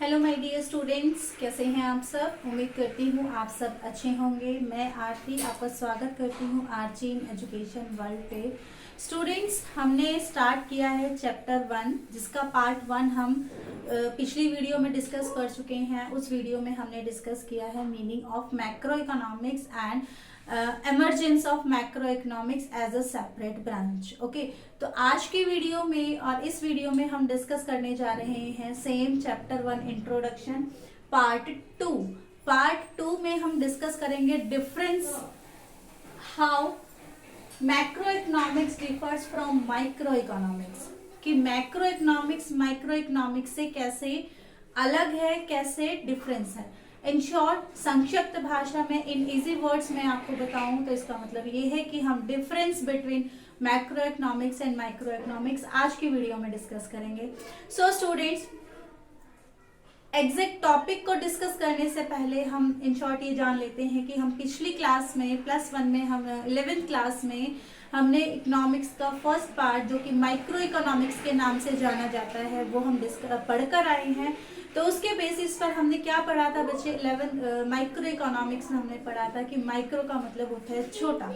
Hello my dear students, कैसे हैं आप सब। उम्मीद करती हूँ आप सब अच्छे होंगे। मैं आरती आपका स्वागत करती हूँ आरजी इन एजुकेशन वर्ल्ड पे। स्टूडेंट्स, हमने स्टार्ट किया है चैप्टर 1, जिसका पार्ट 1 हम पिछली वीडियो में डिस्कस कर चुके हैं। उस वीडियो में हमने डिस्कस किया है meaning of macroeconomics and emergence of macroeconomics as a separate branch. Okay, तो आज के वीडियो में और इस वीडियो में हम डिस्कस करने जा रहे हैं same chapter 1 introduction part 2। Part 2 में हम डिस्कस करेंगे difference, how macro economics differs from micro economics, कि मैक्रो इकोनॉमिक्स माइक्रो इकोनॉमिक्स से कैसे अलग है, कैसे डिफरेंस है। इन शॉर्ट, संक्षिप्त भाषा में, इन इजी वर्ड्स में आपको बताऊं तो इसका मतलब ये है कि हम difference between macro economics and micro economics आज की वीडियो में डिस्कस करेंगे। सो स्टूडेंट्स, एग्जैक्ट टॉपिक को डिस्कस करने से पहले हम इन शॉर्ट ये जान लेते हैं कि हम पिछली क्लास में +1 में हम 11th क्लास में हमने इकोनॉमिक्स का फर्स्ट पार्ट, जो कि माइक्रो इकोनॉमिक्स के नाम से जाना जाता है, वो हम पढ़कर आए हैं। तो उसके बेसिस पर हमने क्या पढ़ा था बच्चे, 11 माइक्रो इकोनॉमिक्स में हमने पढ़ा था कि माइक्रो का मतलब होता है छोटा।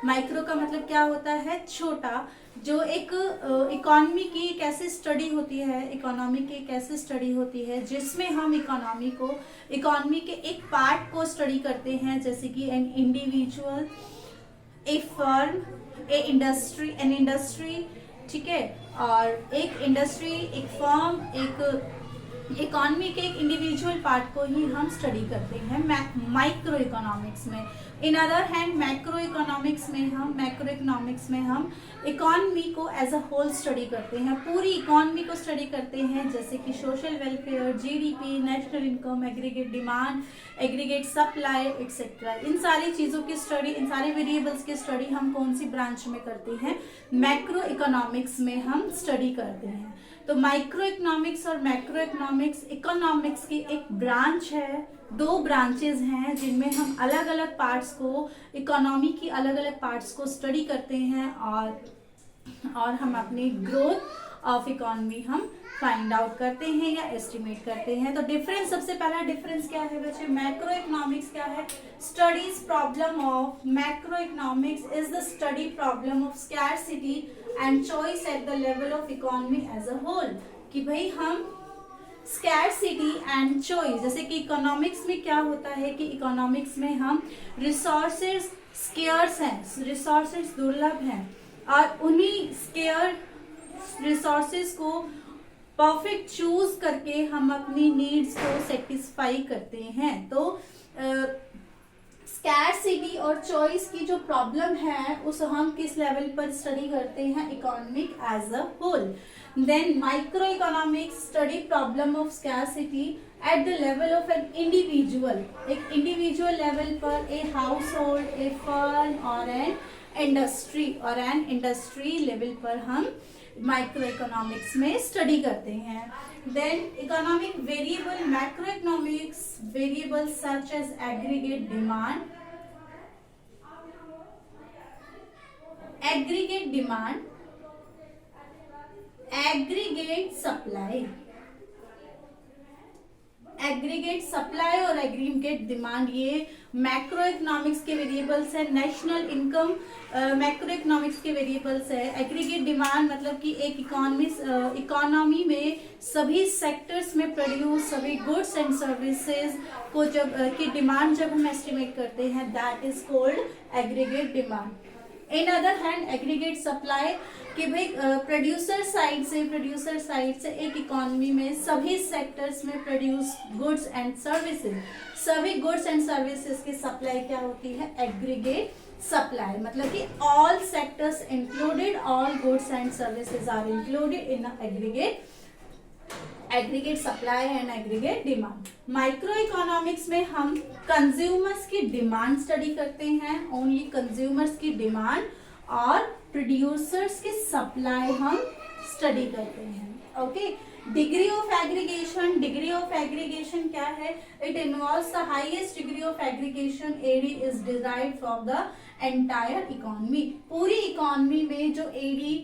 माइक्रो का मतलब क्या होता है, छोटा। जो एक इकोनॉमी की एक ऐसी स्टडी होती है, इकोनॉमी की एक ऐसी स्टडी होती है जिसमें हम इकोनॉमी के एक पार्ट को स्टडी करते हैं, जैसे कि an individual, A firm, an industry, ठीक है। और एक इंडस्ट्री, एक फर्म, एक इकोनॉमी के एक इंडिविजुअल पार्ट को ही हम स्टडी करते हैं माइक्रो इकोनॉमिक्स में। इन अदर हैंड मैक्रो इकोनॉमिक्स में हम इकोनॉमी को एज अ होल स्टडी करते हैं, पूरी इकोनॉमी को स्टडी करते हैं, जैसे कि social welfare, GDP, national income, aggregate demand, aggregate supply etcetera. इन सारी चीज़ों की स्टडी, इन सारे वेरिएबल्स की स्टडी हम कौन सी ब्रांच में करते हैं, मैक्रो इकोनॉमिक्स में हम स्टडी करते हैं। तो माइक्रो इकोनॉमिक्स और मैक्रो इकोनॉमिक्स की एक ब्रांच है, दो ब्रांचेस हैं जिनमें हम अलग अलग पार्ट्स को, इकोनॉमी की अलग अलग पार्ट्स को स्टडी करते हैं और हम अपनी ग्रोथ ऑफ इकोनॉमी हम फाइंड आउट करते हैं या एस्टिमेट करते हैं। तो डिफरेंस, सबसे पहला डिफरेंस क्या है बच्चे, मैक्रो इकोनॉमिक्स क्या है, studies problem of macroeconomics is the study problem of scarcity and choice at the level of economy as a whole. कि भाई हम स्कैरसिटी एंड चॉइस, जैसे कि इकोनॉमिक्स में क्या होता है कि इकोनॉमिक्स में हम रिसोर्सेज स्केयर्स हैं, रिसोर्सेज दुर्लभ हैं, और उन्हीं स्केयर रिसोर्सेज को परफेक्ट चूज करके हम अपनी नीड्स को सेटिस्फाई करते हैं। तो स्कैरसिटी और चॉइस की जो प्रॉब्लम है उस हम किस लेवल पर स्टडी करते हैं, economic as a whole. Then microeconomics study problem of scarcity at the level of an individual, एक इंडिविजुअल लेवल पर, a household, a firm और एन इंडस्ट्री लेवल पर हम माइक्रो इकोनॉमिक्स में study करते हैं। Then economic variable, macroeconomics variable such as aggregate demand, aggregate supply और aggregate demand, ये मैक्रो इकोनॉमिक्स के वेरिएबल्स है। नेशनल इनकम मैक्रो इकोनॉमिक्स के वेरिएबल्स है। एग्रीगेट डिमांड मतलब कि एक इकोनॉमी में सभी सेक्टर्स में प्रोड्यूस सभी गुड्स एंड सर्विसेज को जब की डिमांड जब हम एस्टिमेट करते हैं, that is called aggregate demand. In other hand aggregate supply, कि भाई प्रोड्यूसर साइड से एक इकोनॉमी में सभी सेक्टर्स में प्रोड्यूस गुड्स एंड सर्विसेज, सभी गुड्स एंड सर्विसेज की सप्लाई क्या होती है, एग्रीगेट सप्लाई। मतलब कि all sectors included, all goods and services are included in aggregate supply and aggregate demand. Microeconomics में हम कंज्यूमर्स की डिमांड स्टडी करते हैं, ओनली कंज्यूमर्स की डिमांड, और प्रोड्यूसर्स की सप्लाई हम स्टडी करते हैं। ओके, डिग्री ऑफ एग्रीगेशन क्या है, it involves the highest degree of aggregation, AD is derived from the entire economy. पूरी इकोनॉमी में जो एडी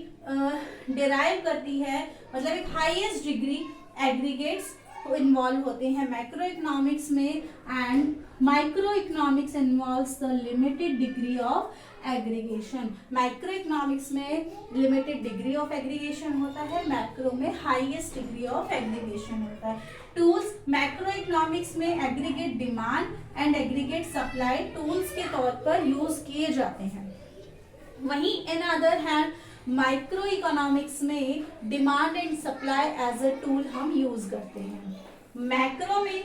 डिराइव करती है, मतलब एक हाईएस्ट डिग्री एग्रीगेट्स इन्वॉल्व होते हैं मैक्रो इकोनॉमिक्स में, and micro economics involves the limited degree of aggregation. Micro economics में लिमिटेड डिग्री ऑफ एग्रीगेशन होता है, मैक्रो में हाईएस्ट डिग्री ऑफ एग्रीगेशन होता है। टूल्स, मैक्रो इकोनॉमिक्स में aggregate demand and aggregate supply tools के तौर पर यूज किए जाते हैं। वहीं in other hand microeconomics में demand and supply as a tool हम यूज करते हैं। मैक्रो में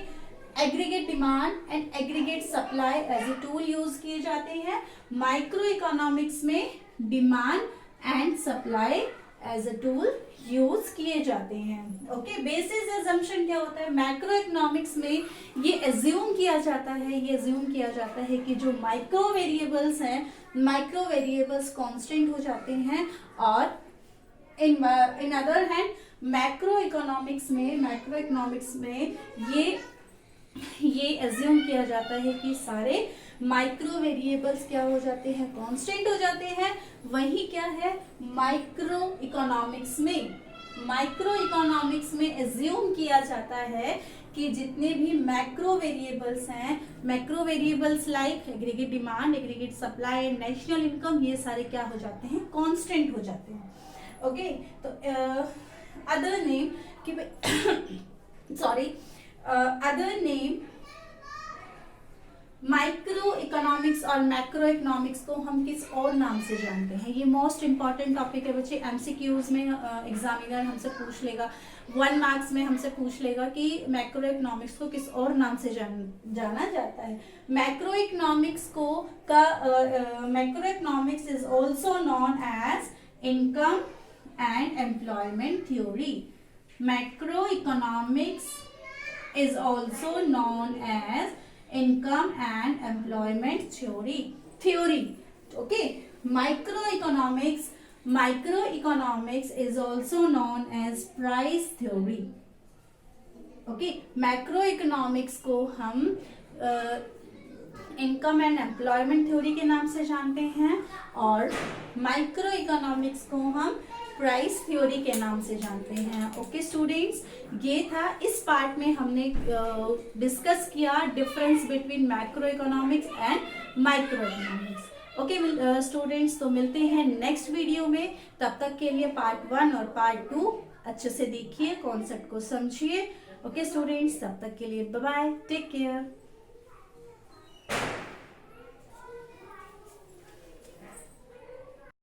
aggregate demand and aggregate supply as a tool use किए जाते हैं। माइक्रो इकोनॉमिक्स में demand and supply as a tool use किए जाते हैं। ओके, बेसिस अजम्पशन क्या होता है? मैक्रो इकोनॉमिक्स में ये एज्यूम किया जाता है कि जो माइक्रो वेरिएबल्स हैं, माइक्रो वेरिएबल्स कांस्टेंट हो जाते हैं, और इन अदर हैंड मैक्रो इकोनॉमिक्स में ये एज्यूम किया जाता है कि सारे माइक्रो वेरिएबल्स क्या हो जाते हैं? कांस्टेंट हो जाते हैं। वही क्या है माइक्रो इकोनॉमिक्स में एज्यूम किया जाता है कि जितने भी मैक्रो वेरिएबल्स हैं, macro variables like aggregate demand, aggregate supply and national income, ये सारे क्या हो जाते हैं? कांस्टेंट हो जाते हैं। ओके, तो अदर नेम माइक्रो इकोनॉमिक्स और मैक्रो इकोनॉमिक्स को हम किस और नाम से जानते हैं? ये मोस्ट इंपॉर्टेंट टॉपिक है बच्चे। एमसीक्यूज में एग्जामिनर हमसे पूछ लेगा, 1 मार्क्स में हमसे पूछ लेगा कि मैक्रो इकोनॉमिक्स को किस और नाम से जाना जाता है। Macroeconomics is also known as income and employment theory. Macroeconomics is also known as income and employment theory. Okay, microeconomics is also known as price theory. Okay, macroeconomics को हम इनकम एंड एम्प्लॉयमेंट थ्योरी के नाम से जानते हैं, और micro economics को हम प्राइस थ्योरी के नाम से जानते हैं। ओके स्टूडेंट्स, ये था इस पार्ट में हमने डिस्कस किया difference between macro economics and micro economics. Okay students, तो मिलते हैं नेक्स्ट वीडियो में। तब तक के लिए पार्ट 1 और पार्ट 2 अच्छे से देखिए, कॉन्सेप्ट को समझिए। ओके स्टूडेंट्स, तब तक के लिए बाय बाय, टेक केयर।